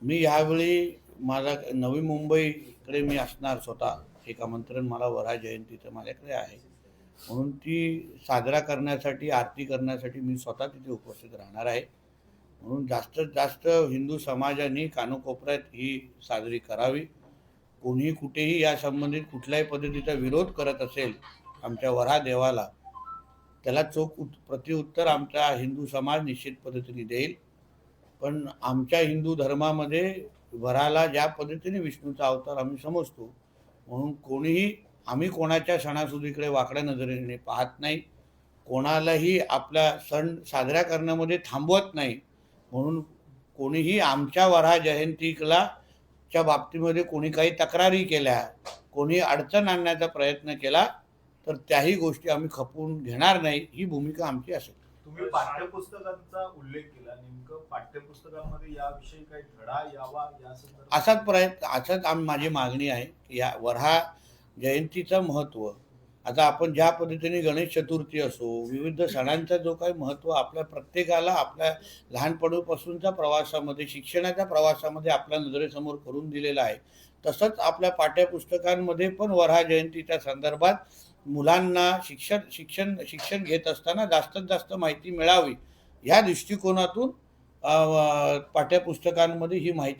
मी ह्यावेळी माझा नवी मुंबईकडे मी असणार स्वतः. एक आमंत्रण मला वऱ्हाड जयंतीचं माझ्याकडे आहे. म्हणून ती साजरा करण्यासाठी, आरती करण्यासाठी मी स्वतः तिथे उपस्थित राहणार आहे. म्हणून जास्तीत जास्त हिंदू समाजाने कानाकोपऱ्यात ही साजरी करावी. कोणीही कुठेही या संबंधित कुठल्याही पद्धतीचा विरोध करत असेल आमच्या वऱ्हाड देवाला, त्याला चोख प्रतिउत्तर आमचा हिंदू समाज निश्चित पद्धतीने देईल. पण आमच्या हिंदू धर्मामध्ये वराला ज्या पद्धतीने विष्णूचा अवतार आम्ही समजतो, म्हणून कोणीही आम्ही कोणाच्या सणासुदीकडे वाकड्या नजरेने पाहत नाही, कोणालाही आपला सण साजरा करण्यामध्ये थांबवत नाही. म्हणून कोणीही आमच्या वऱ्हा जयंतीला च्या बाबतीमध्ये कोणी काही तक्रारी केल्या, कोणी अडचण आणण्याचा प्रयत्न केला, तर त्याही गोष्टी आम्ही खपवून घेणार नाही, ही भूमिका आमची असेल. तुम्ही पाठ्यपुस्तकांचा उल्लेख केला, नेमकं पाठ्यपुस्तकांमध्ये याविषयी काही धडा यावा या संदर्भात असाच प्रयत्न, असाच माझी मागणी आहे की या वऱ्हा जयंतीचं महत्त्व, आता आपण ज्या पद्धतीने गणेश चतुर्थी असो, विविध सणांचा जो काही महत्त्व आपल्या प्रत्येकाला आपल्या लहानपणापासूनच्या प्रवासामध्ये, शिक्षणाच्या प्रवासामध्ये आपल्या नजरेसमोर करून दिलेलं आहे, तसंच आपल्या पाठ्यपुस्तकांमध्ये पण वऱ्हा जयंतीच्या संदर्भात मुलांना शिक्षण घेत असताना जास्तीत जास्त माहिती मिळावी, ह्या दृष्टिकोनातून पाठ्यपुस्तकांमध्ये ही माहिती